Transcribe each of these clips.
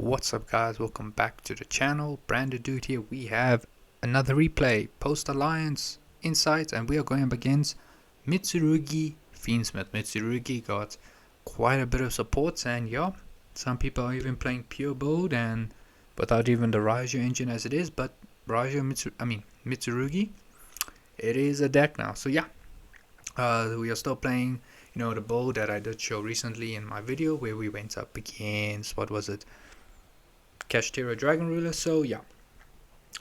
What's up guys, welcome back to the channel. Branded Dude here. We have another replay, post alliance insights, and we are going up against Mitsurugi Fiendsmith. Mitsurugi got quite a bit of support, and yeah, some people are even playing pure build and without even the Raiju engine as it is, but Mitsurugi, it is a deck now. So yeah, we are still playing, the build that I did show recently in my video where we went up against, what was it, Kashtira Dragon Ruler. So yeah,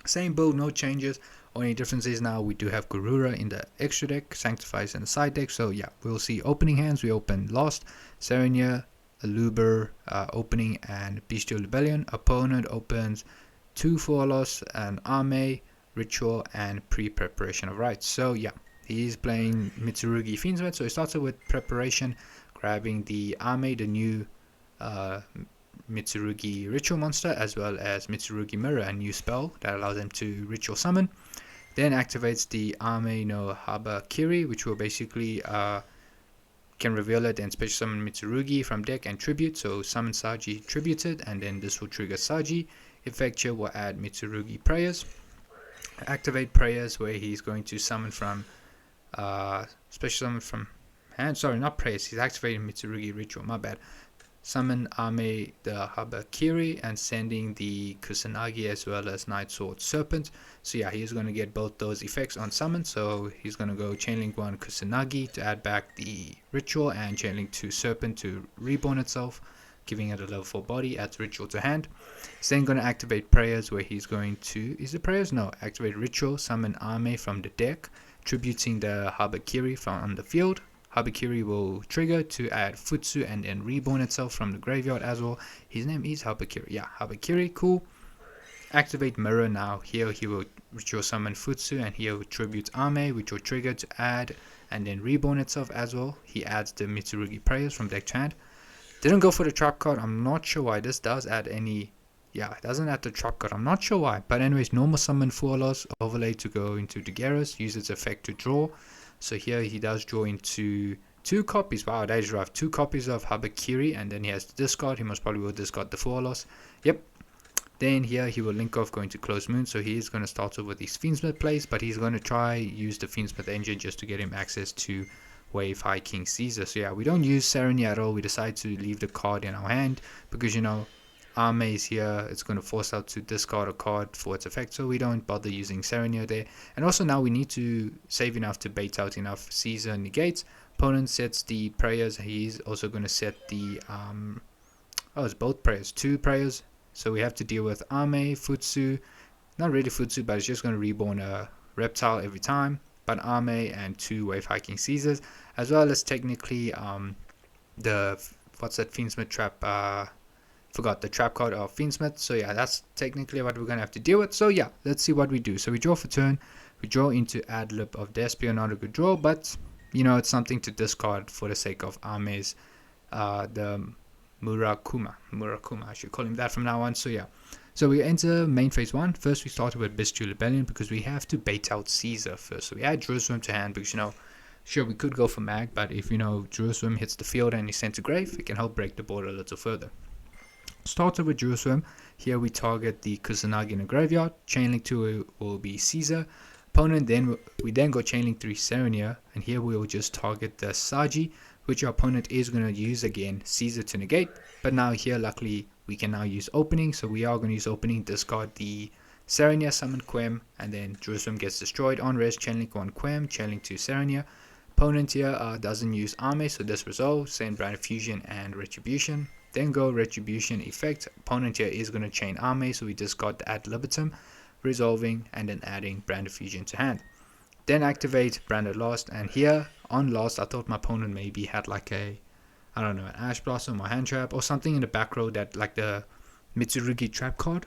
same build, no changes. Only difference is now we do have Garura in the extra deck, Sanctifies in the side deck. So yeah, we'll see opening hands. We open Lost, Serenia, Aluber opening, and Bestial Rebellion. Opponent opens 2 Lost, an Arme, Ritual, and Pre-Preparation of Rites. So yeah, he's playing Mitsurugi Fiendsmith. So he starts with Preparation, grabbing the Arme, the new Mitsurugi Ritual monster, as well as Mitsurugi Mirror, a new spell that allows them to Ritual Summon. Then activates the Ame no Habakiri, which will basically can reveal it and special summon Mitsurugi from deck and tribute. So summon Saji, tribute it, and then this will trigger Saji. Effect here will add Mitsurugi Prayers. Activate Prayers, where he's going to summon from special summon from hand. Sorry, not Prayers. He's activating Mitsurugi Ritual. My bad. Summon Ame the Habakiri and sending the Kusanagi as well as Night Sword Serpent. So yeah, he's going to get both those effects on summon. So he's going to go Chainlink 1 Kusanagi to add back the Ritual, and Chainlink 2 Serpent to reborn itself, giving it a level 4 body, adds Ritual to hand. He's then going to activate Prayers, where he's going to, is it Prayers? No, activate Ritual, summon Ame from the deck, tributing the Habakiri from on the field. Habakiri will trigger to add Futsu and then reborn itself from the graveyard as well. His name is Habakiri. Yeah, Habakiri, cool. Activate Mirror now. Here he will ritual summon Futsu, and here will tribute Ame, which will trigger to add and then reborn itself as well. He adds the Mitsurugi Prayers from deck to hand. Didn't go for the trap card. I'm not sure why. This does add any. Yeah, it doesn't add the trap card. I'm not sure why. But anyways, normal summon Fualos, overlay to go into Daguerreus, use its effect to draw. So here he does draw into 2 copies. Wow, that is rough. 2 copies of Habakiri, and then he has to discard. He most probably will discard the Fualos. Yep. Then here he will link off going to Closed Moon. So he is going to start off with his Fiendsmith plays, but he's going to try use the Fiendsmith engine just to get him access to Wave High King Caesar. So yeah, we don't use Serenia at all. We decide to leave the card in our hand because, Arme is here. It's going to force out to discard a card for its effect, so we don't bother using Serenia there. And also now we need to save enough to bait out enough Caesar negates. Opponent sets the Prayers. He's also going to set the it's both Prayers, 2 Prayers. So we have to deal with Ame, Futsu, not really Futsu, but it's just going to reborn a reptile every time. But Ame and 2 Wave Hiking Caesars, as well as technically Fiendsmith trap. Forgot the trap card of Fiendsmith. So yeah, that's technically what we're gonna have to deal with. So yeah, let's see what we do. So we draw for turn. We draw into Adlib of Despia. Not a good draw, but it's something to discard for the sake of Ame's the Murakuma, I should call him that from now on. So yeah, so we enter main phase 1. First we started with Bestial Rebellion because we have to bait out Caesar first. So we add Jerusalem to hand because sure, we could go for Mag, but if Jerusalem hits the field and he's sent to grave, it can help break the board a little further. Started with Jerusalem. Here we target the Kusanagi in the graveyard. Chainlink 2 will be Caesar. Opponent we then go Chainlink 3 Serenia, and here we will just target the Saji, which our opponent is going to use again Caesar to negate. But now here, luckily, we can now use opening, so we are going to use opening, discard the Serenia, summon Quem, and then Jerusalem gets destroyed. On rest, Chainlink 1 Quem, Chainlink 2 Serenia. Opponent here doesn't use Ame, so this resolve, send Brand Fusion and Retribution. Then go Retribution effect. Opponent here is going to chain Ame, so we discard the ad libitum, resolving, and then adding Brand Fusion to hand. Then activate Branded Lost, and here on Lost, I thought my opponent maybe had like an Ash Blossom or Hand Trap or something in the back row that like the Mitsurugi trap card,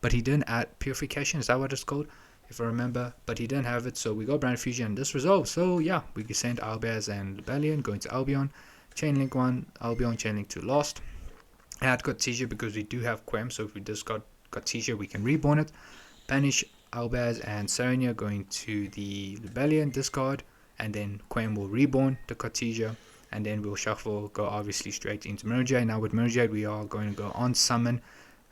but he didn't add Purification. Is that what it's called? If I remember, but he didn't have it, so we go Brand Fusion and this resolves. So yeah, we can send Albaz and Rebellion going to Albion, Chainlink 1, Albion, Chainlink 2 Lost. Add Cartesia because we do have Quem, so if we discard Cartesia, we can reborn it. Banish Albaz and Serenia going to the Rebellion, discard, and then Quem will reborn the Cartesia, and then we'll shuffle, go obviously straight into Murjade. Now with Murjade, we are going to go on summon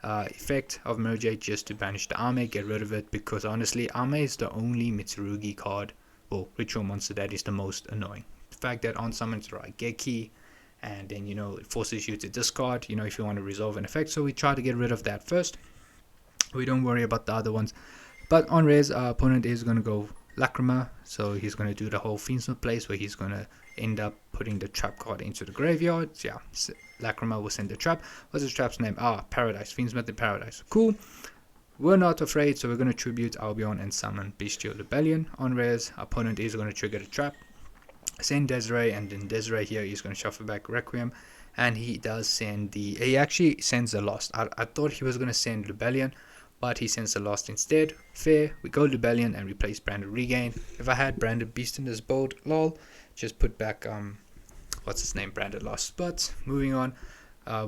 effect of Merge just to banish the Ame, get rid of it, because honestly Ame is the only Mitsurugi card or ritual monster that is the most annoying. The fact that on summons Raigeki, and then it forces you to discard if you want to resolve an effect, so we try to get rid of that first. We don't worry about the other ones. But on res, our opponent is going to go Lacrima, so he's going to do the whole Fiendsmith place where he's going to end up putting the trap card into the graveyard. So yeah, Lacrima will send the trap. What's the trap's name? Paradise. Fiendsmith in Paradise. Cool. We're not afraid, so we're going to tribute Albion and summon Bestial Rebellion. On res, our opponent is going to trigger the trap, send Desiree, and then Desiree here is going to shuffle back Requiem, and he does send he actually sends the Lost. I thought he was going to send Rebellion, but he sends the Lost instead. Fair. We go Rebellion and replace Branded Regain. If I had Branded Beast in this build, lol, just put back what's his name, Branded Lost. But moving on,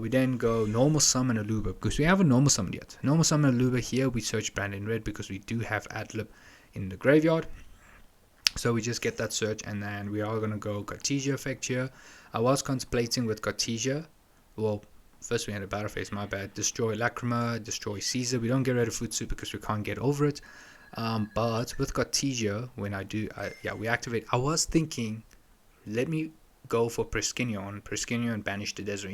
we then go normal summon Aluba, because we haven't normal summoned yet. Normal summon Aluba here, we search Branded in red because we do have Adlib in the graveyard. So we just get that search, and then we are going to go Cartesia effect here. I was contemplating with Cartesia, well, first we had a battle phase, my bad. Destroy Lacrima, destroy Caesar. We don't get rid of Futsu because we can't get over it. But with Cartesia, when we activate. I was thinking, let me go for Preskinyon and banish the Desert.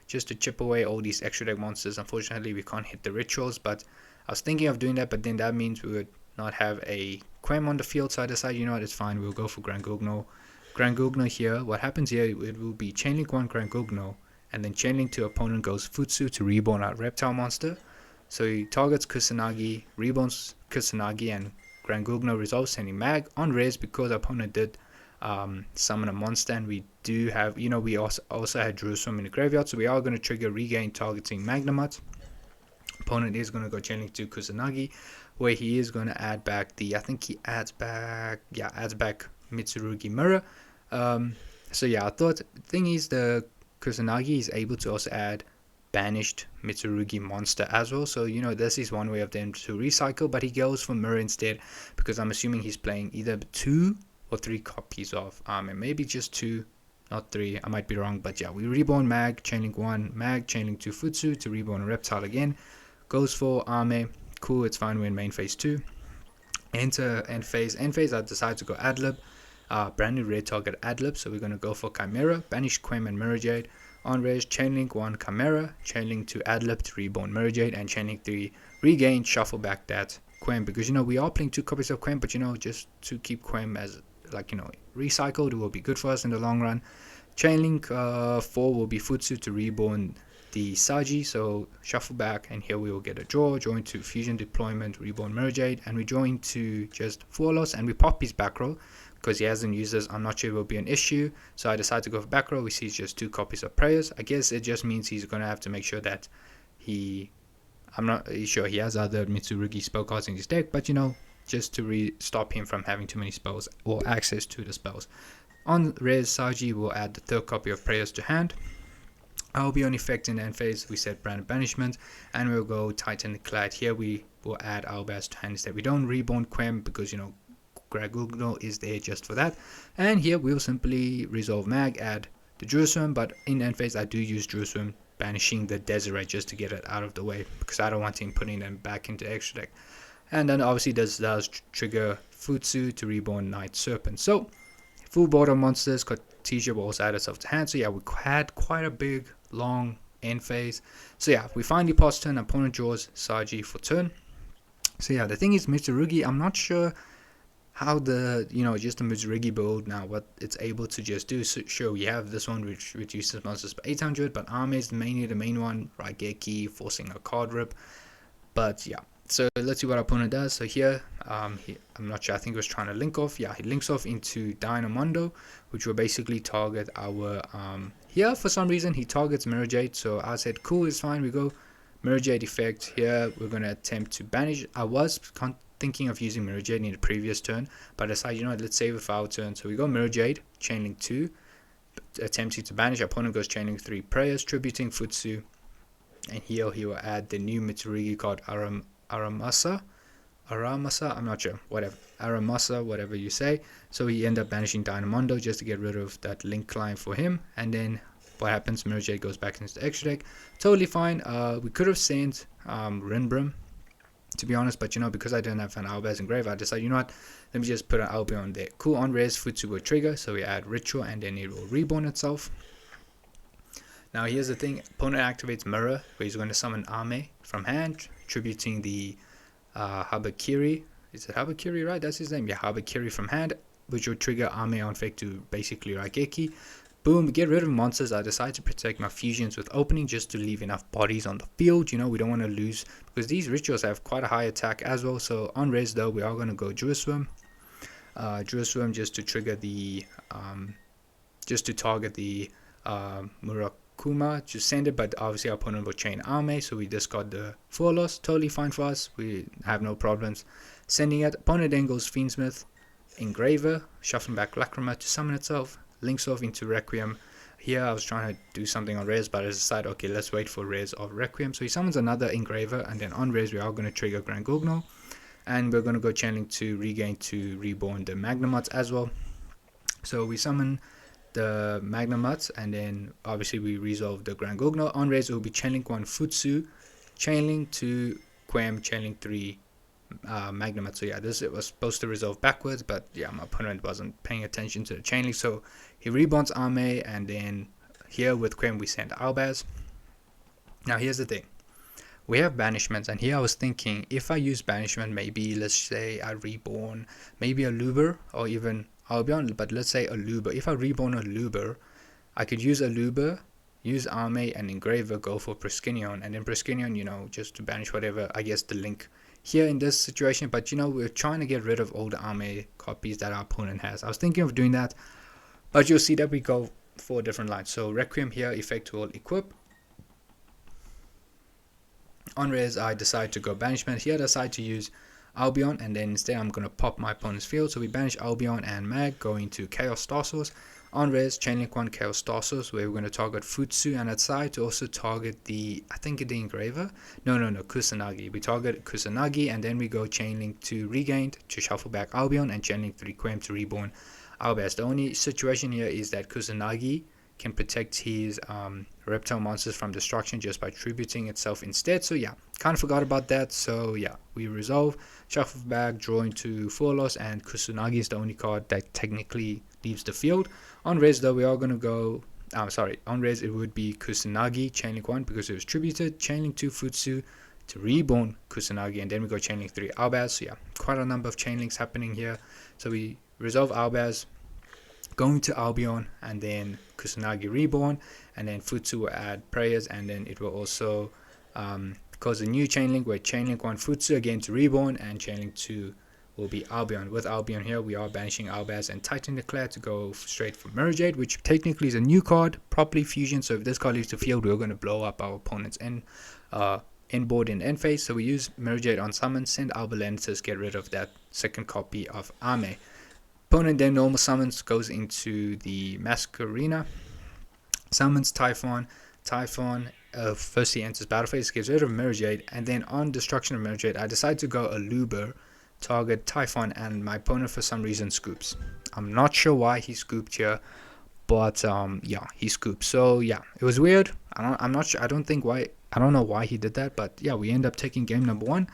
Just to chip away all these extra deck monsters. Unfortunately, we can't hit the rituals, but I was thinking of doing that. But then that means we would not have a Quem on the field, so I decided, it's fine. We'll go for Grand Gugno here. What happens here? It will be Chainlink 1 Grand Gugno, and then Chainlink 2 opponent goes Futsu to reborn our reptile monster. So he targets Kusanagi, reborns Kusanagi, and Grand Gugno resolves sending Mag on res because our opponent did summon a monster, and we do have, we also had Jerusalem in the graveyard, so we are going to trigger Regain targeting Magnamut. Opponent is going to go Chainlink to Kusanagi, where he is going to add back I think he adds back Mitsurugi Mirror. So yeah, I thought the thing is the Kusanagi is able to also add banished Mitsurugi monster as well, so this is one way of them to recycle, but he goes for Mirror instead because I'm assuming he's playing either 2 or 3 copies of and maybe just 2, not 3, I might be wrong, but yeah, we reborn Mag, Chainlink 1, Mag, Chainlink 2 Futsu to reborn a reptile again, goes for Ame. Cool, it's fine, we're in main phase 2. Enter end phase. End phase, I decide to go Adlib. Brand new red target Adlib, so we're going to go for Chimera, banish Quem and Mirror Jade. On res, Chainlink 1 Chimera, Chainlink 2 Adlib to reborn Mirror Jade, and Chainlink 3 Regain, shuffle back that Quem, because we are playing 2 copies of Quem, but just to keep Quem as recycled, it will be good for us in the long run. Chainlink 4 will be Futsu to reborn the Saji, so shuffle back, and here we will get a draw, join to Fusion Deployment, reborn Mirror Jade, and we join to just 4 loss, and we pop his back row because he hasn't used this. I'm not sure it will be an issue, so I decided to go for back row. We see just 2 copies of Prayers. I guess it just means he's going to have to make sure that I'm not sure he has other Mitsurugi spell cards in his deck, but just to stop him from having too many spells or access to the spells. On res, Saji will add the 3rd copy of Prayers to hand. I'll be on effect in the end phase. We set Brand Banishment, and we'll go Titan Clad. Here we will add Albaz to hand instead. We don't reborn Quem because Gragugno is there just for that. And here we'll simply resolve Mag, add the Jerusalem, but in end phase I do use Jerusalem, banishing the Desiree just to get it out of the way because I don't want him putting them back into extra deck. And then obviously this does trigger Futsu to reborn Night Serpent. So full board of monsters. Cartesia will also add itself to hand. So yeah, we had quite a big long end phase. So yeah, we finally pass turn, opponent draws Saji for turn. So yeah, the thing is Mitsurugi, I'm not sure how the just the Mitsurugi build now what it's able to just do. So sure, we have this one which reduces monsters by 800, but Ame is mainly the main one, Raigeki forcing a card rip. But yeah, so let's see what our opponent does. So here I'm not sure, I think he was trying to link off. Yeah, he links off into Dynamondo, which will basically target our here for some reason he targets Mirror Jade. So I said cool, it's fine, we go Mirror Jade effect. Here we're going to attempt to banish. I was thinking of using Mirror Jade in the previous turn, but I decided, what, let's save it for our turn. So we go Mirror Jade, Chainlink 2, attempting to banish. Opponent goes Chainlink 3 Prayers, tributing Futsu, and here he will add the new Mitsurugi card Aramasa, I'm not sure, whatever, Aramasa, whatever you say. So he ended up banishing Dynamondo just to get rid of that link line for him, and then what happens? Mirrorjade goes back into the extra deck. Totally fine. We could have sent Rinbrim, to be honest, but because I didn't have an Albaz engrave, I decided, what, let me just put an Albion there. Cool. On res, Futsu will trigger, so we add Ritual and then it will reborn itself. Now here's the thing, opponent activates Mirror, where he's going to summon Ame from hand, tributing the Habakiri. Is it Habakiri, right? That's his name. Yeah, Habakiri from hand, which will trigger Ame on effect to basically Raigeki. Boom, get rid of monsters. I decide to protect my fusions with opening just to leave enough bodies on the field. We don't want to lose, because these rituals have quite a high attack as well. So on res though, we are going to go Druiswim. Druiswim just to trigger the, just to target the Murakuma to send it, but obviously our opponent will chain Ame, so we discard the 4 loss. Totally fine for us. We have no problems sending it. Opponent then goes Fiendsmith, Engraver, shuffling back Lacrima to summon itself. Links off into Requiem. Here I was trying to do something on res, but I decided, okay, let's wait for res of Requiem. So he summons another Engraver, and then on res we are going to trigger Grand Gugno, and we're going to go channeling to regain to reborn the Magnamots as well. So we summon the Magnamots, and then obviously we resolve the Grand Gugno. On res it will be channeling 1 Futsu, channeling 2 Quem, channeling 3 Magnamots. So yeah, this it was supposed to resolve backwards, but yeah, my opponent wasn't paying attention to the channeling, so he reborns Ame, and then here with Quem we send Albaz. Now here's the thing, we have banishments, and here I was thinking, if I use banishment, maybe let's say I reborn maybe a Luber or even Albion, but let's say a Luber. If I reborn a Luber, I could use a Luber, use Ame and Engraver, go for Preskinion, and then Preskinion, just to banish whatever, I guess, the link here in this situation. But we're trying to get rid of all the Ame copies that our opponent has. I was thinking of doing that, but you'll see that we go for different lines. So Requiem here, effect will equip. On res I decide to go banishment. Here I decide to use Albion, and then instead I'm going to pop my opponent's field. So we banish Albion and Mag, going to Chaos Star Source. On res, chainlink 1 Chaos Star Source, where we're going to target Futsu, and aside to also target the, I think the Engraver? No, Kusanagi. We target Kusanagi, and then we go chainlink 2 Regained to shuffle back Albion, and chainlink 3 Quem to reborn Albaz. The only situation here is that Kusanagi can protect his reptile monsters from destruction just by tributing itself instead. So yeah, kind of forgot about that. So yeah, we resolve, shuffle back, draw into 4 loss, and Kusanagi is the only card that technically leaves the field. On res though, we are going to go, on res it would be Kusanagi, chainlink 1 because it was tributed, chainlink 2 Futsu to reborn Kusanagi, and then we go chainlink 3 Albaz. So yeah, quite a number of chainlinks happening here. So we resolve Albaz, going to Albion, and then Kusanagi reborn, and then Futsu will add prayers, and then it will also cause a new chainlink where chainlink 1 Futsu again to reborn, and chainlink 2 will be Albion. With Albion here, we are banishing Albaz and Titan Declare to go straight for Mirrorjade, which technically is a new card, properly fusion. So if this card leaves the field, we're going to blow up our opponent's end board and end phase. So we use Mirrorjade on summon, send Albalensis, get rid of that second copy of Ame. Opponent then normal summons, goes into the Masquerena, summons Typhon. Firstly enters battle phase, gets rid of Mirrorjade, and then on destruction of Mirrorjade, I decide to go a Luber, target Typhon, and my opponent for some reason scoops. I'm not sure why he scooped here, but yeah, he scooped. So yeah, it was weird. I'm not sure. I don't know why he did that, but yeah, we end up taking game number 1.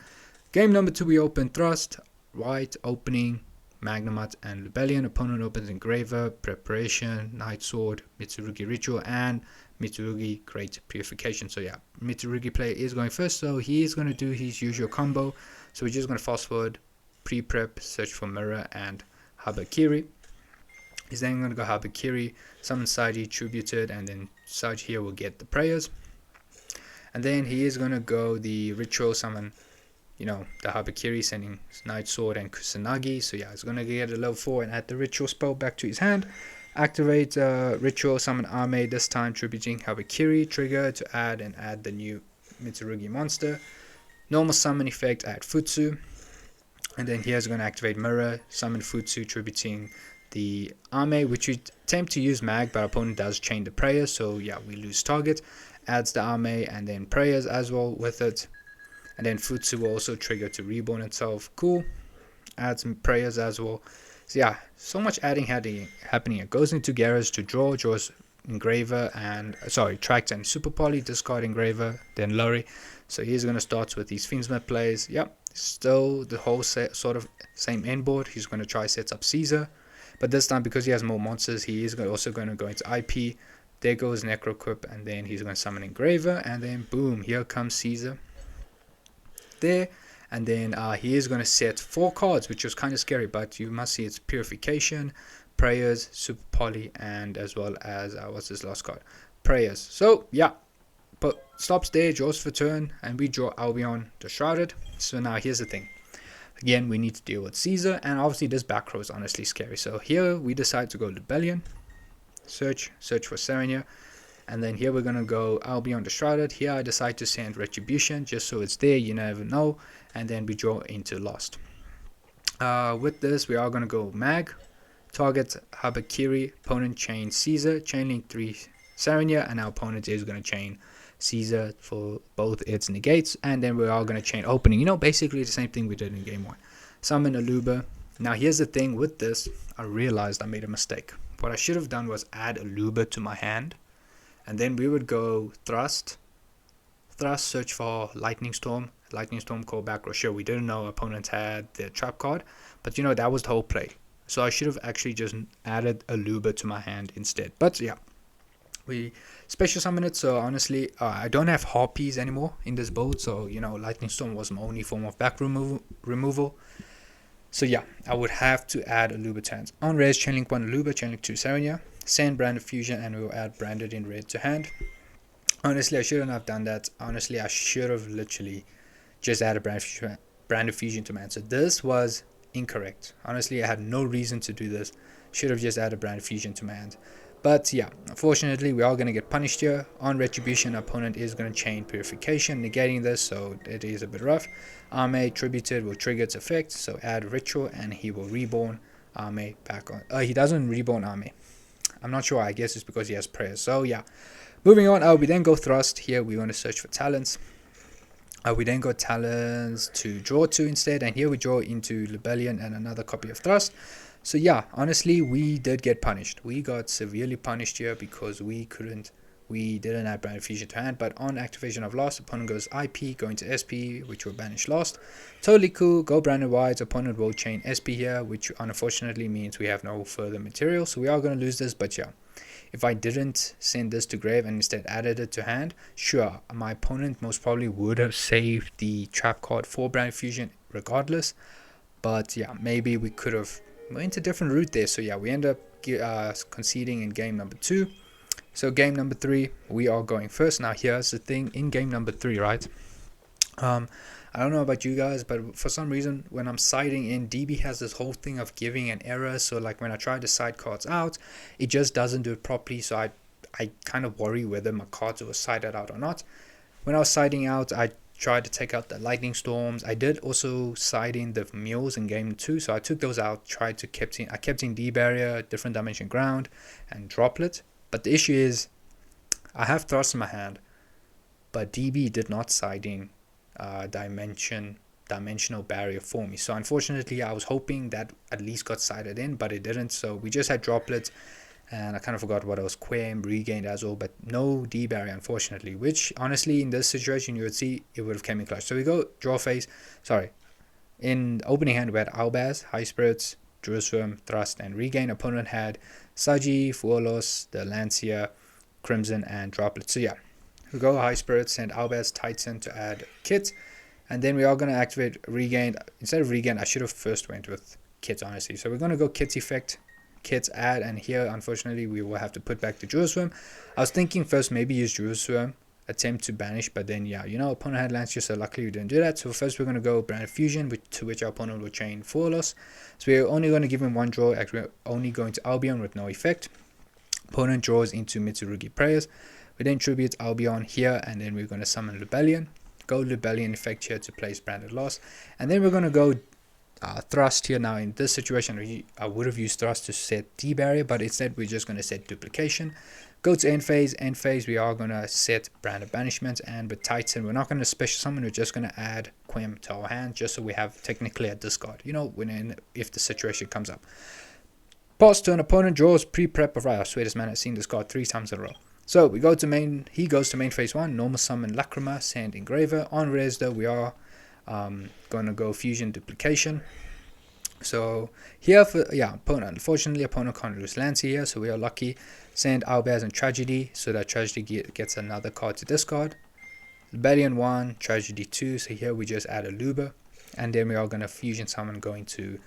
Game number 2, we open Thrust, White, opening Magnamot and Rebellion. Opponent opens Engraver, Preparation, Night Sword, Mitsurugi Ritual, and Mitsurugi Great Purification. So yeah, Mitsurugi player is going first, so he is going to do his usual combo. So we're just going to fast forward, pre-prep, search for Mirror, and Habakiri. He's then going to go Habakiri, summon Saji, tributed, and then Saji here will get the prayers. And then he is going to go the ritual, summon the Habakiri, sending Night Sword and Kusanagi. So yeah, he's going to get a level 4 and add the ritual spell back to his hand. Activate ritual, summon Ame, this time tributing Habakiri, trigger to add the new Mitsurugi monster. Normal summon effect, add Futsu. And then here's going to activate Mirror, summon Futsu, tributing the Ame, which we attempt to use Mag, but our opponent does chain the prayers. So yeah, we lose target. Adds the Ame and then prayers as well with it. And then Futsu will also trigger to reborn itself. Cool. Add some prayers as well. So yeah, so much adding happening. It goes into Garrus to draws Engraver and Tractor and Super Poly, discard Engraver, then Lorry. So he's going to start with these Fiendsmith plays. Yep, still the whole sort of same end board. He's going to try set up Caesar, but this time because he has more monsters, he is also going to go into IP. There goes Necroquip, and then he's going to summon Engraver, and then boom, here comes Caesar. There, and then he is going to set 4 cards, which was kind of scary, but you must see it's Purification, Prayers, Super Poly, and as well as what's his last card? Prayers. So yeah, but stops there, draws for turn, and we draw Albion the Shrouded. So now here's the thing. Again, we need to deal with Caesar, and obviously this back row is honestly scary. So here we decide to go Rebellion, search for Serenia, and then here we're going to go Albion the Shrouded. Here I decide to send Retribution, just so it's there, you never know, and then we draw into Lost. With this, we are going to go Mag, target Habakiri, opponent chain Caesar, chain link 3 Serenia, and our opponent is going to chain Caesar for both its negates, and then we are going to chain opening. You know, basically the same thing we did in game 1. Summon Aluba. Now here's the thing with this, I realized I made a mistake. What I should have done was add Aluba to my hand, and then we would go thrust, search for Lightning Storm, call back row. Sure, we didn't know opponents had their trap card, but you know, that was the whole play. So I should have actually just added Aluba to my hand instead. But yeah, we special summon it. So honestly, I don't have Harpies anymore in this build, so you know, Lightning Storm was my only form of back removal. So yeah, I would have to add Aluba to hands. On res, chain link 1 Aluba, chain link 2 Serenia, send Branded Fusion, and we'll add Branded in red to hand. Honestly, I shouldn't have done that. Honestly, I should have literally just added Branded Fusion to my hand. So this was incorrect. Honestly, I had no reason to do this. Should have just added Branded Fusion to my hand. But yeah, unfortunately, we are going to get punished here. On Retribution, opponent is going to chain Purification, negating this, so it is a bit rough. Arme Tributed will trigger its effect, so add Ritual, and he will reborn Arme back on. He doesn't reborn Arme. I'm not sure, I guess it's because he has Prayers. So yeah, moving on, we then go Thrust. Here we want to search for Talents. We then got Talents to draw 2 instead, and here we draw into Rebellion and another copy of Thrust. So yeah, honestly, we did get punished. We got severely punished here because we didn't add Branded Fusion to hand. But on activation of Lost, opponent goes IP, going to SP, which will banish Lost. Totally cool. Go Branded Wides, opponent will chain SP here, which unfortunately means we have no further material. So we are going to lose this, but yeah. If I didn't send this to grave and instead added it to hand, sure, my opponent most probably would have saved the trap card for Branded Fusion regardless. But yeah, maybe we could have went a different route there. So yeah, we end up conceding in game number 2. So game number 3, we are going first. Now here's the thing, in game number 3, right? I don't know about you guys, but for some reason when I'm siding in, DB has this whole thing of giving an error. So like when I try to side cards out, it just doesn't do it properly. So I kind of worry whether my cards were sided out or not. When I was siding out, I tried to take out the Lightning Storms. I did also side in the Mules in game 2, so I took those out. I kept in D Barrier, Different Dimension Ground, and Droplet. But the issue is, I have Thrust in my hand, but DB did not side in Dimensional Barrier for me. So unfortunately, I was hoping that at least got sided in, but it didn't. So we just had Droplet, and I kind of forgot what I was. Quem, regained as well, but no D Barrier unfortunately, which honestly in this situation you would see it would have came in clutch. So we go draw phase. In opening hand we had Albaz, High Spirits, Jerusalem, Thrust, and Regain. Opponent had Saji, Fuolos, the Lancia, Crimson, and Droplet. So yeah, we go High Spirits, send Albaz, Titan to add Kit, and then we are going to activate Regain. Instead of Regain, I should have first went with Kit honestly. So we're going to go Kit's effect, Kit's add, and here unfortunately we will have to put back the Jerusalem. I was thinking first maybe use Jerusalem, attempt to banish, but then yeah, you know, opponent had Lancia, so luckily we didn't do that. So first we're going to go Branded Fusion, to which our opponent will chain 4 loss. So we're only going to give him 1 draw, actually we're only going to Albion with no effect. Opponent draws into Mitsurugi Prayers. We then tribute Albion here, and then we're going to summon Rebellion. Go Rebellion effect here to place Branded Loss, and then we're going to go Thrust here. Now in this situation I would have used Thrust to set D Barrier, but instead we're just going to set Duplication. Go to end phase we are going to set Branded Banishment, and with Titan we're not going to special summon, we're just going to add Quem to our hand just so we have technically a discard, you know, if the situation comes up. Pass turn, opponent draws pre-prep of right. I swear this man has seen this card 3 times in a row. So we go to main. He goes to main phase 1. Normal summon Lacrima, Sand Engraver. On res though, we are gonna go fusion duplication. So here for opponent. Unfortunately, opponent can't lose lands here, so we are lucky. Send Owlbears and Tragedy, so that Tragedy gets another card to discard. Rebellion 1, Tragedy 2, so here we just add a Luber. And then we are going to fusion summon going to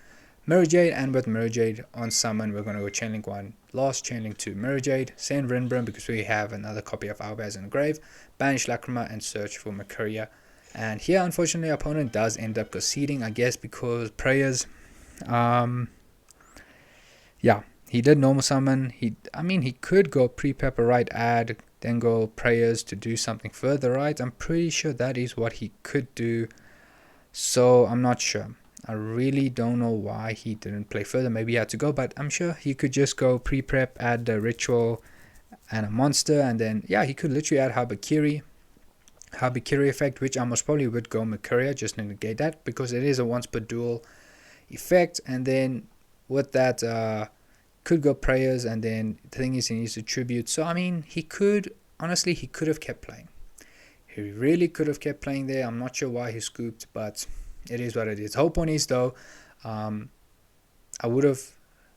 Mirror Jade, and with Mirror Jade on summon, we're going to go Chainlink 1, last Chainlink 2, Mirror Jade, send Rinbrim because we have another copy of Owlbears in the grave, banish Lacrima, and search for Mercuria. And here, unfortunately, our opponent does end up conceding, I guess, because prayers. He did normal summon. He could go pre-pepper right, add, then go prayers to do something further, right? I'm pretty sure that is what he could do. So I'm not sure. I really don't know why he didn't play further. Maybe he had to go, but I'm sure he could just go pre-prep, add the ritual and a monster, and then he could literally add Habakiri effect, which I most probably would go Mercuria just to negate that because it is a once per duel effect. And then with that could go prayers, and then the thing is he needs to tribute. So I mean, he could have kept playing. He really could have kept playing there. I'm not sure why he scooped, but it is what it is. The whole point is though, I would have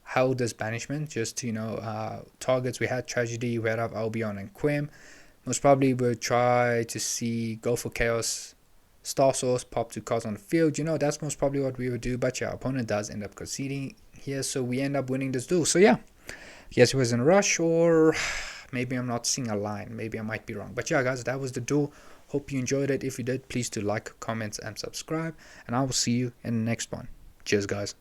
held this banishment just to targets. We had Tragedy, we had Albion and Quim. Most probably would try to go for Chaos Star Source, pop 2 cards on the field. That's most probably what we would do. But our opponent does end up conceding here, so we end up winning this duel. So yes, it was in a rush, or maybe I'm not seeing a line. Maybe I might be wrong. But guys, that was the duel. Hope you enjoyed it. If you did, please do like, comment, and subscribe. And I will see you in the next one. Cheers, guys.